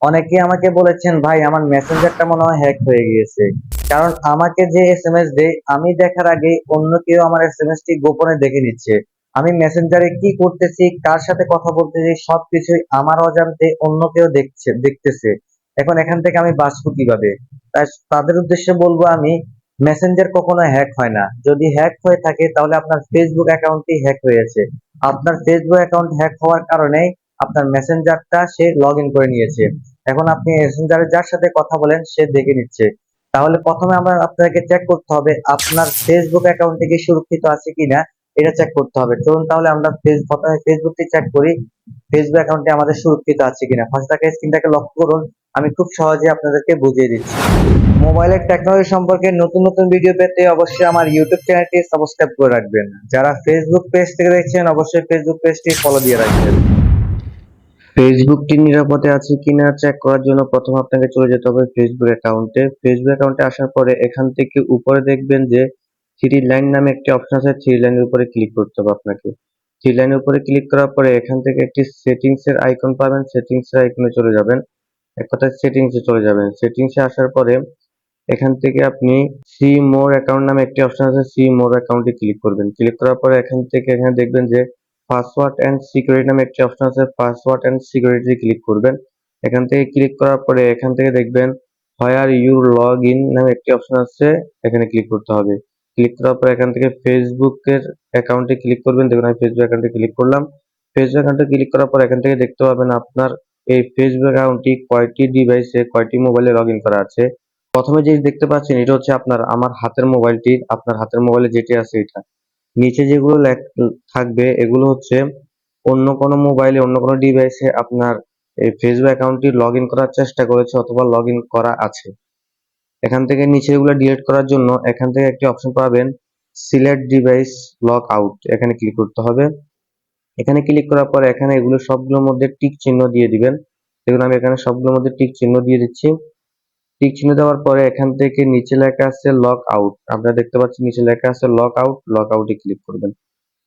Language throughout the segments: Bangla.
অনেকে আমাকে বলেছেন ভাই আমার মেসেঞ্জারটা মনে হয় হ্যাক হয়ে গিয়েছে। কারণ আমাকে যে এসএমএস দেয় আমি দেখার আগে অন্য কেউ আমার এসএমএস টি গোপনে দেখে নিচ্ছে। আমি মেসেঞ্জারে কি করতেছি, কার সাথে কথা বলতেছি সবকিছুই আমার অজান্তে অন্য কেউ দেখতেছে। এখন এখান থেকে আমি বাঁচবো কিভাবে? তাই তাদের উদ্দেশ্যে বলবো আমি, মেসেঞ্জার কখনো হ্যাক হয় না। যদি হ্যাক হয়ে থাকে তাহলে আপনার ফেসবুক অ্যাকাউন্টটি হ্যাক হয়েছে। আপনার ফেসবুক অ্যাকাউন্ট হ্যাক হওয়ার কারণে আপনার মেসেঞ্জারটা সে লগ ইন করে নিয়েছে। এখন আপনি মেসেঞ্জারে যার সাথে কথা বলেন সে দেখে নিচ্ছে। তাহলে প্রথমে আমরা আপনাকে চেক করতে হবে আপনার ফেসবুক অ্যাকাউন্টে কি সুরক্ষিত আছে কিনা, এটা চেক করতে হবে। চলুন তাহলে আমরা প্রথমে ফেসবুকটি চেক করি, ফেসবুক অ্যাকাউন্টে আমাদের সুরক্ষিত আছে কিনা। ফার্স্ট থেকে স্ক্রিনটাকে লক্ষ্য করুন, আমি খুব সহজে আপনাদেরকে বুঝিয়ে দিচ্ছি। মোবাইলের টেকনোলজি সম্পর্কে নতুন নতুন ভিডিও পেতে অবশ্যই আমার ইউটিউব চ্যানেলটি সাবস্ক্রাইব করে রাখবেন। যারা ফেসবুক পেজ থেকে দেখছেন অবশ্যই ফেসবুক পেজটি ফলো দিয়ে রাখবেন। ফেসবুকটি নিরাপদে আছে কিনা চেক করার জন্য প্রথম আপনাকে চলে যেতে হবে ফেসবুক অ্যাকাউন্টে। ফেসবুক অ্যাকাউন্টে আসার পরে এখান থেকে উপরে দেখবেন যে থ্রি লাইন নামে একটি অপশন আছে, থ্রি লাইনের উপরে ক্লিক করতে হবে আপনাকে। থ্রি লাইনের উপরে ক্লিক করার পরে এখান থেকে একটি সেটিংস এর আইকন পাবেন, সেটিংস এর আইকনে চলে যাবেন। এক কথায় সেটিংস এ চলে যাবেন। সেটিংস এ আসার পরে এখান থেকে আপনি সি মোর অ্যাকাউন্ট নামে একটি অপশন আছে, সি মোর অ্যাকাউন্টে ক্লিক করবেন। ক্লিক করার পরে এখান থেকে এখানে দেখবেন যে পাসওয়ার্ড এন্ড সিকিউরিটি নামে একটি অপশন আছে, পাসওয়ার্ড এন্ড সিকিউরিটি ক্লিক করবেন। এখান থেকে ক্লিক করার পরে এখান থেকে দেখবেন হোয়ার ইউর লগ ইন নামে একটি অপশন আছে, এখানে ক্লিক করতে হবে। ক্লিক করার পর এখান থেকে ফেসবুকের অ্যাকাউন্টে ক্লিক করবেন। দেখুন আমি ফেসবুক অ্যাকাউন্টে ক্লিক করলাম। ফেসবুক অ্যাকাউন্টে ক্লিক করার পর এখান থেকে দেখতে পাবেন আপনার এই ফেসবুক অ্যাকাউন্টটি কয়টি ডিভাইসে কয়টি মোবাইলে লগ ইন করা আছে। প্রথমে যে দেখতে পাচ্ছেন এটা হচ্ছে আমার হাতের মোবাইলটি, আপনার হাতের মোবাইলে যেটি আছে এটা। নিচে যেগুলো থাকবে এগুলো হচ্ছে অন্য কোনো মোবাইলে অন্য কোনো ডিভাইসে আপনার এই ফেসবুক অ্যাকাউন্টটি লগ ইন করার চেষ্টা করেছে অথবা লগ ইন করা আছে। এখান থেকে নিচে এগুলো ডিলিট করার জন্য এখান থেকে একটি অপশন পাবেন, সিলেক্ট ডিভাইস লগ আউট, এখানে ক্লিক করতে হবে। এখানে ক্লিক করার পর এখানে এগুলো সবগুলোর মধ্যে টিক চিহ্ন দিয়ে দিবেন। দেখুন আমি এখানে সবগুলোর মধ্যে টিক চিহ্ন দিয়ে দিচ্ছি। টিক চিহ্ন দেওয়ার পরে এখান থেকে নিচে লেখা আছে লক আউট, আপনারা দেখতে পাচ্ছেন নিচে লেখা আছে লক আউট, লক আউটে ক্লিক করবেন।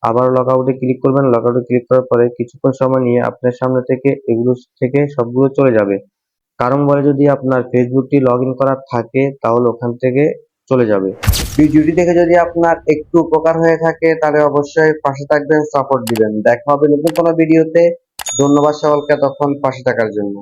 আবার লক আউটে ক্লিক করবেন। লক আউটে ক্লিক করার পরে কিছুক্ষণ সময় নিয়ে আপনার সামনে থেকে এগুলো থেকে সবগুলো চলে যাবে। কারণ বলে যদি আপনার ফেসবুকটি লগ ইন করা থাকে তাহলে ওখান থেকে চলে যাবে। ভিডিওটি দেখে যদি আপনার একটু উপকার হয়ে থাকে তাহলে অবশ্যই পাশে থাকবেন, সাপোর্ট দিবেন। দেখা হবে নতুন কোনো ভিডিওতে। ধন্যবাদ সকলকে তখন পাশে থাকার জন্য।